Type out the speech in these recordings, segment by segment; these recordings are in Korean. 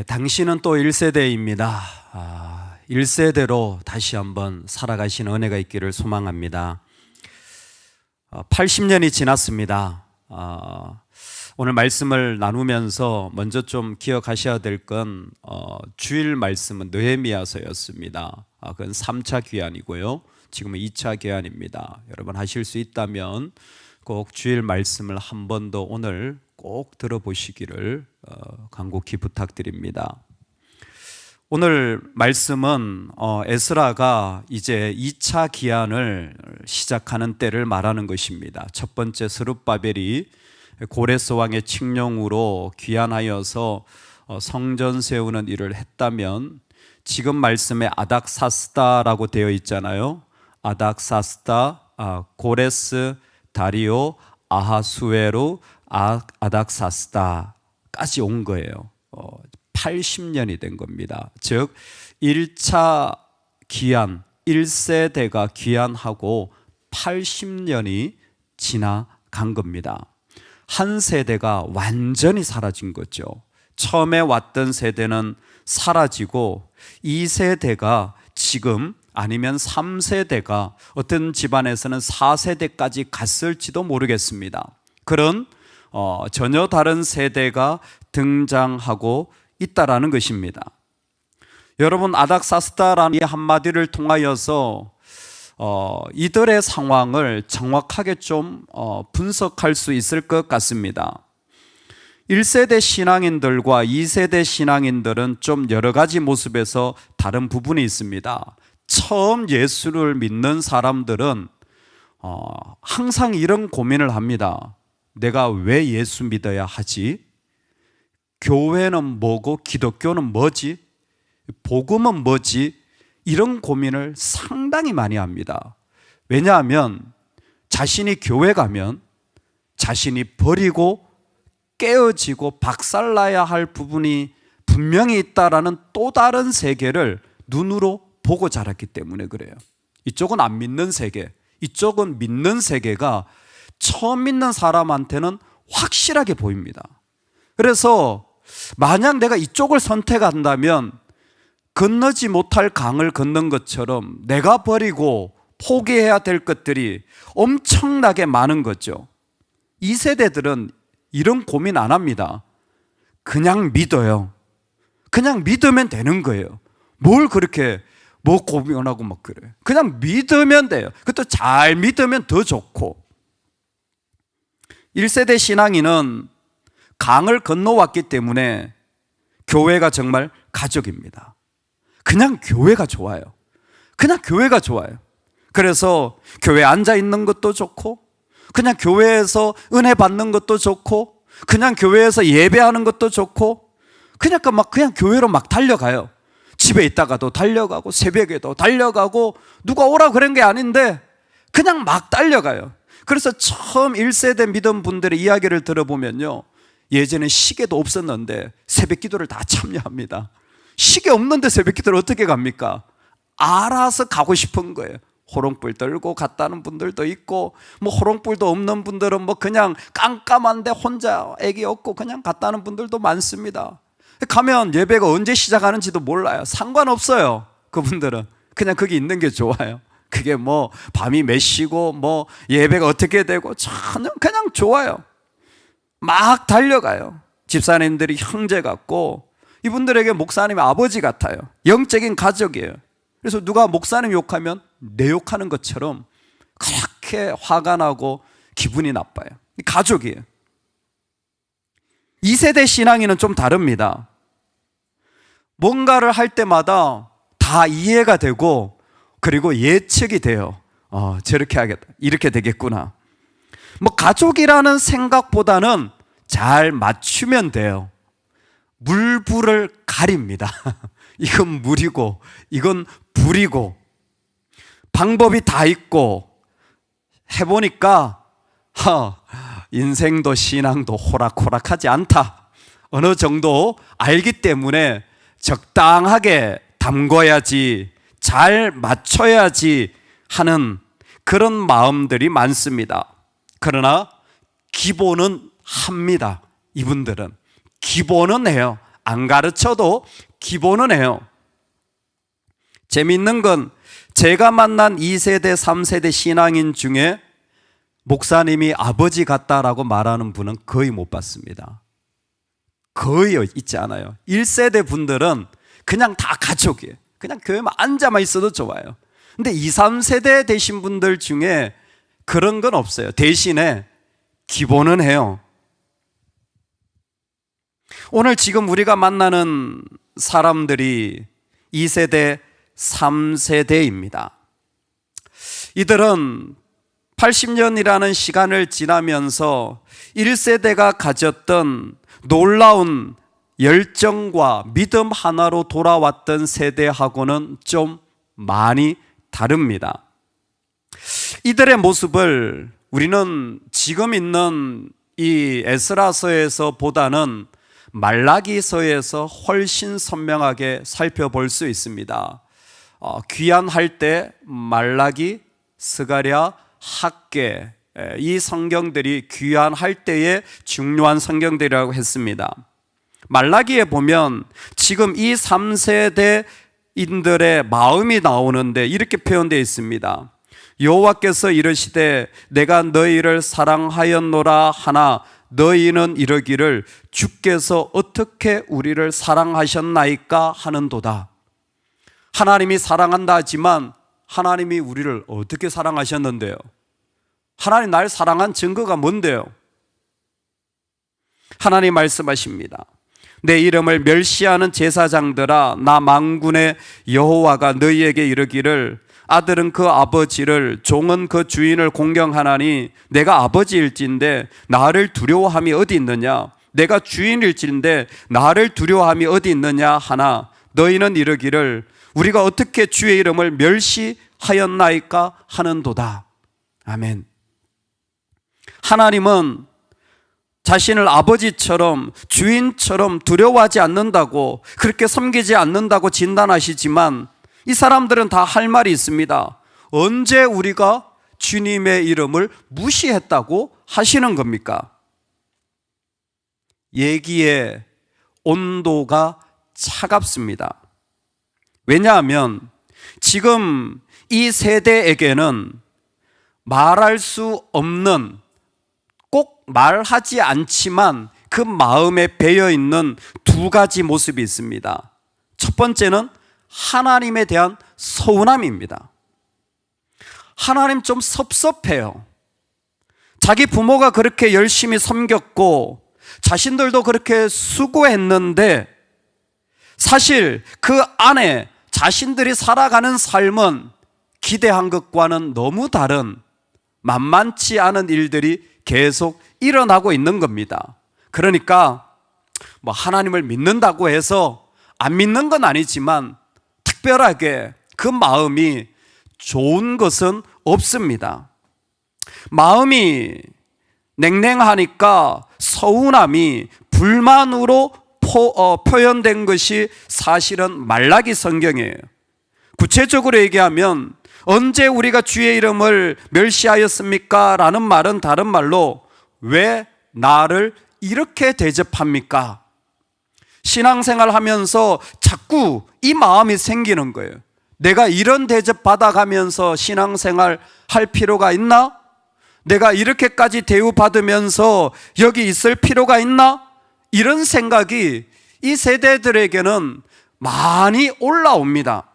당신은 또 1세대입니다. 1세대로 다시 한번 살아가신 은혜가 있기를 소망합니다. 80년이 지났습니다. 오늘 말씀을 나누면서 먼저 좀 기억하셔야 될 건 주일 말씀은 느헤미야서였습니다. 그건 3차 귀환이고요. 지금은 2차 귀환입니다. 여러분 하실 수 있다면 꼭 주일 말씀을 한 번 더 오늘 꼭 들어보시기를 간곡히 부탁드립니다. 오늘 말씀은 에스라가 이제 2차 기한을 시작하는 때를 말하는 것입니다. 첫 번째 스룹바벨이 고레스 왕의 칙령으로 귀환하여서 성전 세우는 일을 했다면, 지금 말씀에 아닥사스다라고 되어 있잖아요. 아닥사스다, 고레스, 다리오, 아하수에로, 아닥사스다까지 온 거예요. 80년이 된 겁니다. 즉 1차 기한 1세대가 귀환하고 80년이 지나간 겁니다. 한 세대가 완전히 사라진 거죠. 처음에 왔던 세대는 사라지고 2세대가 지금, 아니면 3세대가, 어떤 집안에서는 4세대까지 갔을지도 모르겠습니다. 그런 전혀 다른 세대가 등장하고 있다라는 것입니다. 여러분, 아닥사스다라는 이 한마디를 통하여서 이들의 상황을 정확하게 좀 분석할 수 있을 것 같습니다. 1세대 신앙인들과 2세대 신앙인들은 좀 여러 가지 모습에서 다른 부분이 있습니다. 처음 예수를 믿는 사람들은 항상 이런 고민을 합니다. 내가 왜 예수 믿어야 하지? 교회는 뭐고 기독교는 뭐지? 복음은 뭐지? 이런 고민을 상당히 많이 합니다. 왜냐하면 자신이 교회 가면 자신이 버리고 깨어지고 박살나야 할 부분이 분명히 있다라는 또 다른 세계를 눈으로 보고 자랐기 때문에 그래요. 이쪽은 안 믿는 세계, 이쪽은 믿는 세계가 처음 믿는 사람한테는 확실하게 보입니다. 그래서 만약 내가 이쪽을 선택한다면 건너지 못할 강을 건넌 것처럼 내가 버리고 포기해야 될 것들이 엄청나게 많은 거죠. 2세대들은 이런 고민 안 합니다. 그냥 믿어요. 그냥 믿으면 되는 거예요. 뭘 그렇게 고민하고 막 그래. 그냥 믿으면 돼요. 그것도 잘 믿으면 더 좋고. 1세대 신앙인은 강을 건너왔기 때문에 교회가 정말 가족입니다. 그냥 교회가 좋아요. 그냥 교회가 좋아요. 그래서 교회에 앉아 있는 것도 좋고, 그냥 교회에서 은혜 받는 것도 좋고, 그냥 교회에서 예배하는 것도 좋고, 그냥 교회로 막 달려가요. 집에 있다가도 달려가고 새벽에도 달려가고, 누가 오라 그런 게 아닌데 그냥 막 달려가요. 그래서 처음 1세대 믿은 분들의 이야기를 들어보면요, 예전에 시계도 없었는데 새벽 기도를 다 참여합니다. 시계 없는데 새벽 기도를 어떻게 갑니까? 알아서 가고 싶은 거예요. 호롱불 들고 갔다는 분들도 있고, 호롱불도 없는 분들은 그냥 깜깜한데 혼자 애기 없고 그냥 갔다는 분들도 많습니다. 가면 예배가 언제 시작하는지도 몰라요. 상관없어요. 그분들은 그냥 거기 있는 게 좋아요. 그게 밤이 몇 시고 예배가 어떻게 되고 전혀 그냥 좋아요. 막 달려가요. 집사님들이 형제 같고, 이분들에게 목사님이 아버지 같아요. 영적인 가족이에요. 그래서 누가 목사님 욕하면 내 욕하는 것처럼 그렇게 화가 나고 기분이 나빠요. 가족이에요. 2세대 신앙인은 좀 다릅니다. 뭔가를 할 때마다 다 이해가 되고, 그리고 예측이 돼요. 저렇게 하겠다, 이렇게 되겠구나. 가족이라는 생각보다는 잘 맞추면 돼요. 물불을 가립니다. 이건 물이고 이건 불이고, 방법이 다 있고, 해보니까 인생도 신앙도 호락호락하지 않다, 어느 정도 알기 때문에 적당하게 담궈야지, 잘 맞춰야지 하는 그런 마음들이 많습니다. 그러나 기본은 합니다. 이분들은 기본은 해요. 안 가르쳐도 기본은 해요. 재미있는 건 제가 만난 2세대, 3세대 신앙인 중에 목사님이 아버지 같다라고 말하는 분은 거의 못 봤습니다. 거의 있지 않아요. 1세대 분들은 그냥 다 가족이에요. 그냥 교회만 앉아만 있어도 좋아요. 근데 2, 3세대 되신 분들 중에 그런 건 없어요. 대신에 기본은 해요. 오늘 지금 우리가 만나는 사람들이 2세대, 3세대입니다. 이들은 80년이라는 시간을 지나면서 1세대가 가졌던 놀라운 열정과 믿음 하나로 돌아왔던 세대하고는 좀 많이 다릅니다. 이들의 모습을 우리는 지금 있는 이 에스라서에서 보다는 말라기서에서 훨씬 선명하게 살펴볼 수 있습니다. 귀환할 때 말라기, 스가랴, 학개, 이 성경들이 귀환할 때의 중요한 성경들이라고 했습니다. 말라기에 보면 지금 이 3세대인들의 마음이 나오는데 이렇게 표현되어 있습니다. 여호와께서 이르시되 내가 너희를 사랑하였노라 하나 너희는 이르기를 주께서 어떻게 우리를 사랑하셨나이까 하는도다. 하나님이 사랑한다 하지만 하나님이 우리를 어떻게 사랑하셨는데요? 하나님 날 사랑한 증거가 뭔데요? 하나님 말씀하십니다. 내 이름을 멸시하는 제사장들아 나 만군의 여호와가 너희에게 이르기를 아들은 그 아버지를 종은 그 주인을 공경하나니 내가 아버지일진데 나를 두려워함이 어디 있느냐? 내가 주인일진데 나를 두려워함이 어디 있느냐 하나 너희는 이르기를 우리가 어떻게 주의 이름을 멸시하였나이까 하는도다. 아멘. 하나님은 자신을 아버지처럼 주인처럼 두려워하지 않는다고 그렇게 섬기지 않는다고 진단하시지만 이 사람들은 다 할 말이 있습니다. 언제 우리가 주님의 이름을 무시했다고 하시는 겁니까? 얘기의 온도가 차갑습니다. 왜냐하면 지금 이 세대에게는 말할 수 없는 꼭 말하지 않지만 그 마음에 배어 있는 두 가지 모습이 있습니다. 첫 번째는 하나님에 대한 서운함입니다. 하나님 좀 섭섭해요. 자기 부모가 그렇게 열심히 섬겼고 자신들도 그렇게 수고했는데 사실 그 안에 자신들이 살아가는 삶은 기대한 것과는 너무 다른 만만치 않은 일들이 계속 일어나고 있는 겁니다. 그러니까 뭐 하나님을 믿는다고 해서 안 믿는 건 아니지만 특별하게 그 마음이 좋은 것은 없습니다. 마음이 냉랭하니까 서운함이 불만으로 표현된 것이 사실은 말라기 성경이에요. 구체적으로 얘기하면 언제 우리가 주의 이름을 멸시하였습니까? 라는 말은 다른 말로 왜 나를 이렇게 대접합니까? 신앙생활 하면서 자꾸 이 마음이 생기는 거예요. 내가 이런 대접 받아가면서 신앙생활 할 필요가 있나? 내가 이렇게까지 대우받으면서 여기 있을 필요가 있나? 이런 생각이 이 세대들에게는 많이 올라옵니다.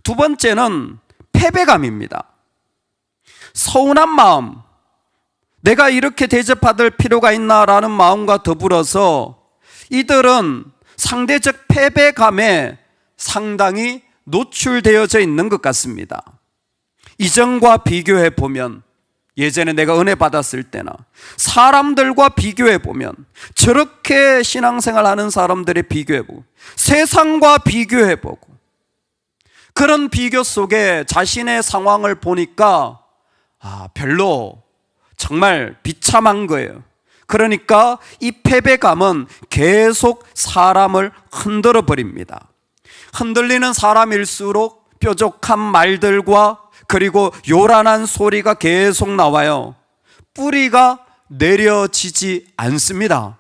두 번째는 패배감입니다. 서운한 마음, 내가 이렇게 대접받을 필요가 있나라는 마음과 더불어서 이들은 상대적 패배감에 상당히 노출되어져 있는 것 같습니다. 이전과 비교해 보면 예전에 내가 은혜 받았을 때나 사람들과 비교해 보면 저렇게 신앙생활 하는 사람들의 비교해 보고 세상과 비교해 보고 그런 비교 속에 자신의 상황을 보니까 별로 정말 비참한 거예요. 그러니까 이 패배감은 계속 사람을 흔들어 버립니다. 흔들리는 사람일수록 뾰족한 말들과 그리고 요란한 소리가 계속 나와요. 뿌리가 내려지지 않습니다.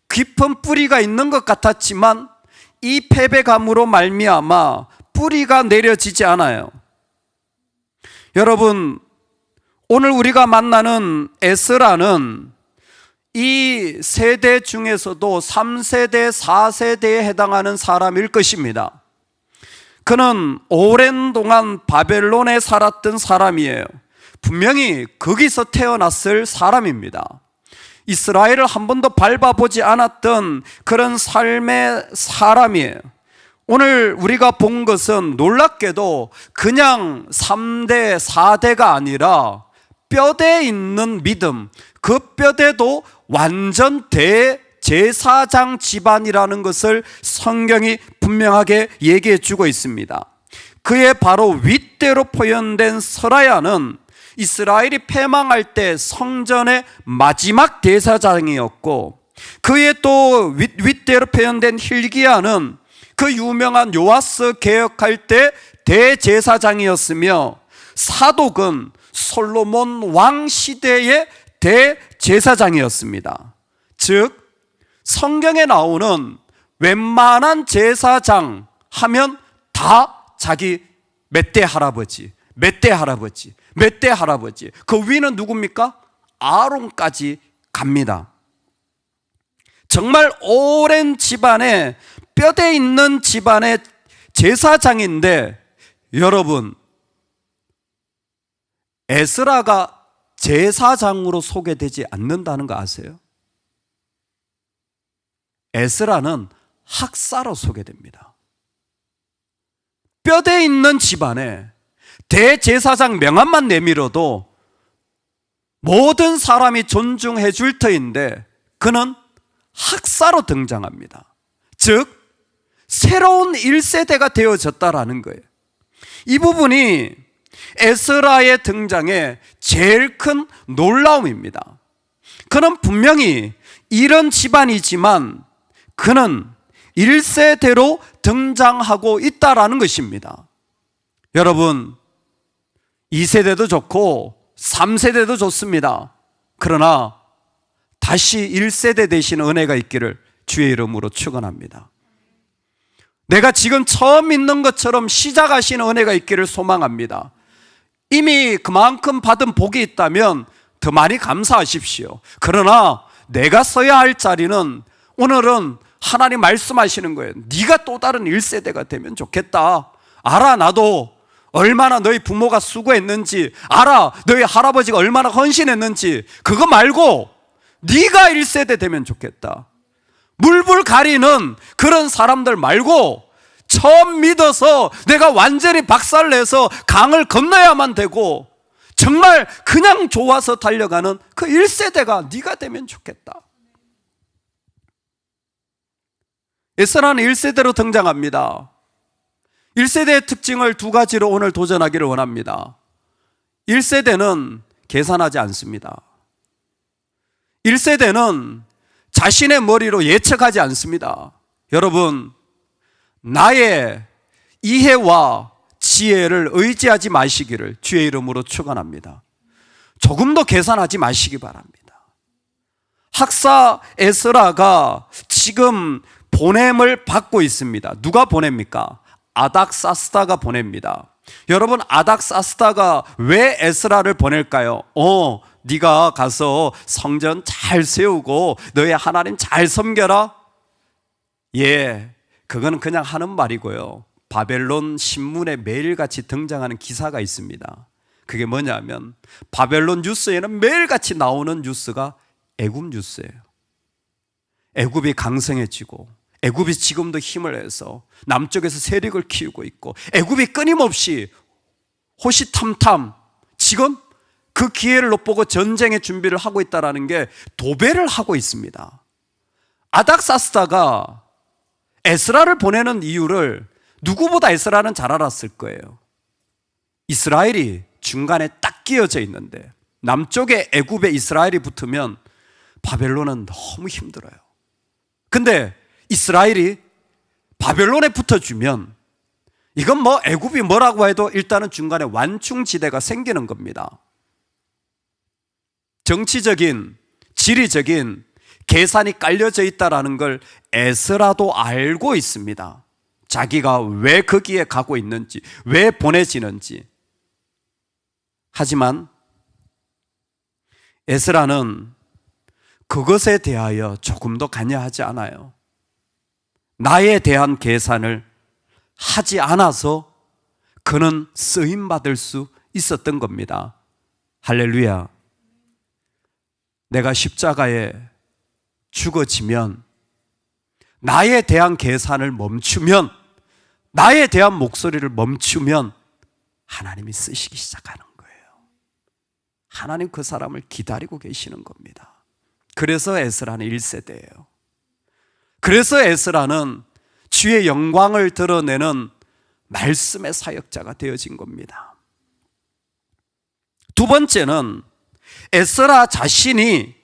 깊은 뿌리가 있는 것 같았지만 이 패배감으로 말미암아 뿌리가 내려지지 않아요. 여러분, 오늘 우리가 만나는 에스라는 이 세대 중에서도 3세대, 4세대에 해당하는 사람일 것입니다. 그는 오랜 동안 바벨론에 살았던 사람이에요. 분명히 거기서 태어났을 사람입니다. 이스라엘을 한 번도 밟아보지 않았던 그런 삶의 사람이에요. 오늘 우리가 본 것은 놀랍게도 그냥 3대, 4대가 아니라 뼈대 있는 믿음, 그 뼈대도 완전 대제사장 집안이라는 것을 성경이 분명하게 얘기해 주고 있습니다. 그의 바로 윗대로 표현된 스라야는 이스라엘이 패망할 때 성전의 마지막 대사장이었고, 그의 또 윗대로 표현된 힐기야는 그 유명한 요아스 개혁할 때 대제사장이었으며, 사독은 솔로몬 왕 시대의 대제사장이었습니다. 즉 성경에 나오는 웬만한 제사장 하면 다 자기 맏대 할아버지, 맏대 할아버지, 맏대 할아버지, 그 위는 누굽니까? 아론까지 갑니다. 정말 오랜 집안에, 뼈대 있는 집안의 제사장인데, 여러분, 에스라가 제사장으로 소개되지 않는다는 거 아세요? 에스라는 학사로 소개됩니다. 뼈대 있는 집안에 대제사장 명함만 내밀어도 모든 사람이 존중해 줄 터인데 그는 학사로 등장합니다. 즉 새로운 1세대가 되어졌다라는 거예요. 이 부분이 에스라의 등장에 제일 큰 놀라움입니다. 그는 분명히 이런 집안이지만 그는 1세대로 등장하고 있다라는 것입니다. 여러분, 2세대도 좋고 3세대도 좋습니다. 그러나 다시 1세대 되시는 은혜가 있기를 주의 이름으로 축원합니다. 내가 지금 처음 믿는 것처럼 시작하시는 은혜가 있기를 소망합니다. 이미 그만큼 받은 복이 있다면 더 많이 감사하십시오. 그러나 내가 서야 할 자리는, 오늘은 하나님 말씀하시는 거예요. 네가 또 다른 1세대가 되면 좋겠다. 알아, 나도 얼마나 너희 부모가 수고했는지, 알아, 너희 할아버지가 얼마나 헌신했는지. 그거 말고 네가 1세대 되면 좋겠다. 물불 가리는 그런 사람들 말고 처음 믿어서 내가 완전히 박살내서 강을 건너야만 되고 정말 그냥 좋아서 달려가는 그 1세대가 네가 되면 좋겠다. 에스라는 1세대로 등장합니다. 1세대의 특징을 두 가지로 오늘 도전하기를 원합니다. 1세대는 계산하지 않습니다. 1세대는 자신의 머리로 예측하지 않습니다. 여러분, 나의 이해와 지혜를 의지하지 마시기를 주의 이름으로 축원합니다. 조금도 계산하지 마시기 바랍니다. 학사 에스라가 지금 보냄을 받고 있습니다. 누가 보냅니까? 아닥사스다가 보냅니다. 여러분, 아닥사스다가 왜 에스라를 보낼까요? 네가 가서 성전 잘 세우고 너의 하나님 잘 섬겨라. 예, 그건 그냥 하는 말이고요. 바벨론 신문에 매일같이 등장하는 기사가 있습니다. 그게 뭐냐면 바벨론 뉴스에는 매일같이 나오는 뉴스가 애굽 뉴스예요. 애굽이 강성해지고, 애굽이 지금도 힘을 내서 남쪽에서 세력을 키우고 있고, 애굽이 끊임없이 호시탐탐 지금 그 기회를 엿보고 전쟁의 준비를 하고 있다는 게 도배를 하고 있습니다. 아닥사스다가 에스라를 보내는 이유를 누구보다 에스라는 잘 알았을 거예요. 이스라엘이 중간에 딱 끼어져 있는데 남쪽에 애굽에 이스라엘이 붙으면 바벨론은 너무 힘들어요. 근데 이스라엘이 바벨론에 붙어주면 이건 뭐 애굽이 뭐라고 해도 일단은 중간에 완충지대가 생기는 겁니다. 정치적인, 지리적인, 계산이 깔려져 있다는 걸 에스라도 알고 있습니다. 자기가 왜 거기에 가고 있는지, 왜 보내지는지. 하지만 에스라는 그것에 대하여 조금도 관여하지 않아요. 나에 대한 계산을 하지 않아서 그는 쓰임받을 수 있었던 겁니다. 할렐루야. 내가 십자가에 죽어지면, 나에 대한 계산을 멈추면, 나에 대한 목소리를 멈추면 하나님이 쓰시기 시작하는 거예요. 하나님 그 사람을 기다리고 계시는 겁니다. 그래서 에스라는 1세대예요. 그래서 에스라는 주의 영광을 드러내는 말씀의 사역자가 되어진 겁니다. 두 번째는 에스라 자신이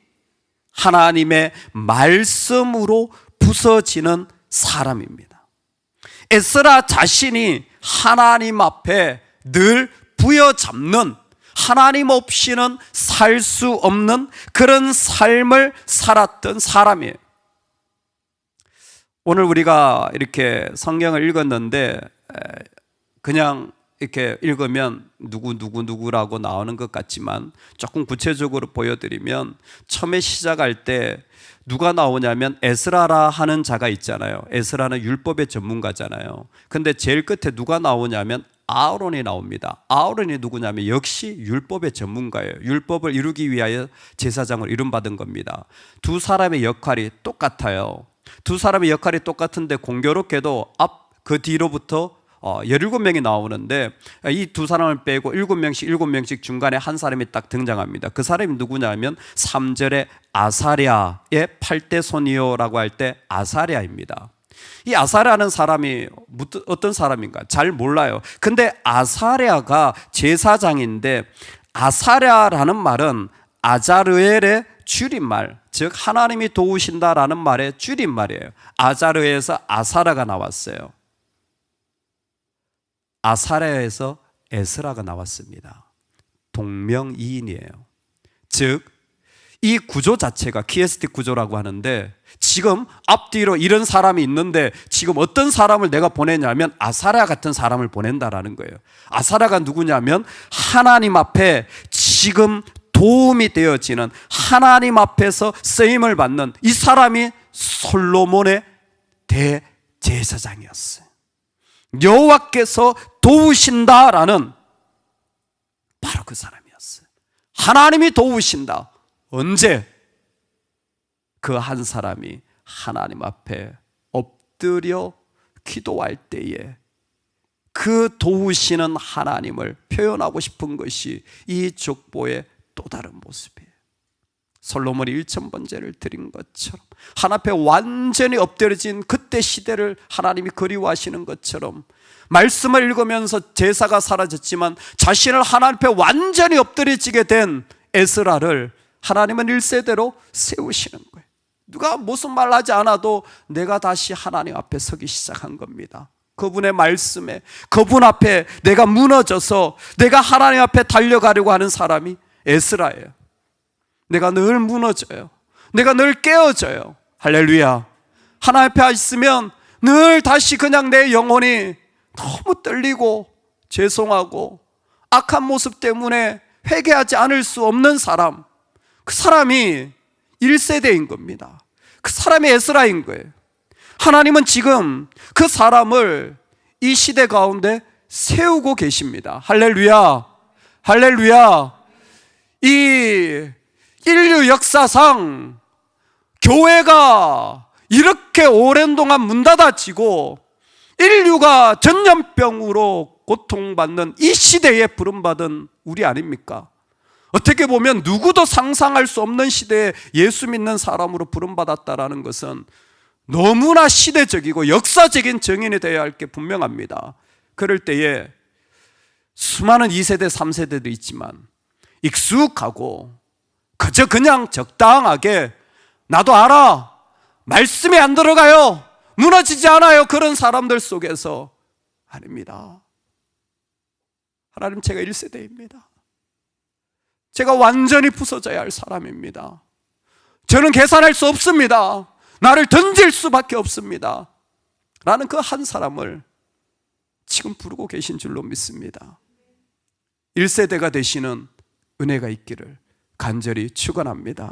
하나님의 말씀으로 부서지는 사람입니다. 에스라 자신이 하나님 앞에 늘 부여잡는, 하나님 없이는 살 수 없는 그런 삶을 살았던 사람이에요. 오늘 우리가 이렇게 성경을 읽었는데 그냥 이렇게 읽으면 누구라고 나오는 것 같지만 조금 구체적으로 보여드리면, 처음에 시작할 때 누가 나오냐면 에스라라 하는 자가 있잖아요. 에스라는 율법의 전문가잖아요. 근데 제일 끝에 누가 나오냐면 아론이 나옵니다. 아론이 누구냐면 역시 율법의 전문가예요. 율법을 이루기 위하여 제사장을 이름받은 겁니다. 두 사람의 역할이 똑같아요. 두 사람의 역할이 똑같은데 공교롭게도 그 뒤로부터 17명이 나오는데, 이 두 사람을 빼고 7명씩 중간에 한 사람이 딱 등장합니다. 그 사람이 누구냐면 3절에 아사랴의 8대 손이요라고 할 때 아사랴입니다. 이 아사랴는 사람이 어떤 사람인가 잘 몰라요. 근데 아사랴가 제사장인데, 아사랴라는 말은 아자르엘의 줄임말, 즉 하나님이 도우신다라는 말의 줄임말이에요. 아자르에서 아사랴가 나왔어요. 아사랴에서 에스라가 나왔습니다. 동명이인이에요. 즉 이 구조 자체가 키에스틱 구조라고 하는데, 지금 앞뒤로 이런 사람이 있는데 지금 어떤 사람을 내가 보내냐면 아사랴 같은 사람을 보낸다라는 거예요. 아사랴가 누구냐면 하나님 앞에 지금 도움이 되어지는, 하나님 앞에서 쓰임을 받는 이 사람이 솔로몬의 대제사장이었어요. 여호와께서 도우신다라는 바로 그 사람이었어요. 하나님이 도우신다. 언제? 그 한 사람이 하나님 앞에 엎드려 기도할 때에 그 도우시는 하나님을 표현하고 싶은 것이 이 족보의 또 다른 모습이에요. 솔로몬이 1000번제를 드린 것처럼, 하나님 앞에 완전히 엎드려진 그때 시대를 하나님이 그리워하시는 것처럼, 말씀을 읽으면서 제사가 사라졌지만 자신을 하나님 앞에 완전히 엎드려지게 된 에스라를 하나님은 1세대로 세우시는 거예요. 누가 무슨 말 하지 않아도 내가 다시 하나님 앞에 서기 시작한 겁니다. 그분의 말씀에, 그분 앞에 내가 무너져서 내가 하나님 앞에 달려가려고 하는 사람이 에스라예요. 내가 늘 무너져요. 내가 늘 깨어져요. 할렐루야. 하나님 앞에 있으면 늘 다시 그냥 내 영혼이 너무 떨리고 죄송하고 악한 모습 때문에 회개하지 않을 수 없는 사람, 그 사람이 1세대인 겁니다. 그 사람이 에스라인 거예요. 하나님은 지금 그 사람을 이 시대 가운데 세우고 계십니다. 할렐루야. 할렐루야. 이 인류 역사상 교회가 이렇게 오랜 동안 문 닫아지고 인류가 전염병으로 고통받는 이 시대에 부름받은 우리 아닙니까? 어떻게 보면 누구도 상상할 수 없는 시대에 예수 믿는 사람으로 부름받았다라는 것은 너무나 시대적이고 역사적인 정인이 되어야 할 게 분명합니다. 그럴 때에 수많은 2세대, 3세대도 있지만 익숙하고 그저 그냥 적당하게 나도 알아, 말씀이 안 들어가요, 무너지지 않아요, 그런 사람들 속에서 아닙니다. 하나님, 제가 1세대입니다. 제가 완전히 부서져야 할 사람입니다. 저는 계산할 수 없습니다. 나를 던질 수밖에 없습니다. 라는 그 한 사람을 지금 부르고 계신 줄로 믿습니다. 1세대가 되시는 은혜가 있기를 간절히 축원합니다.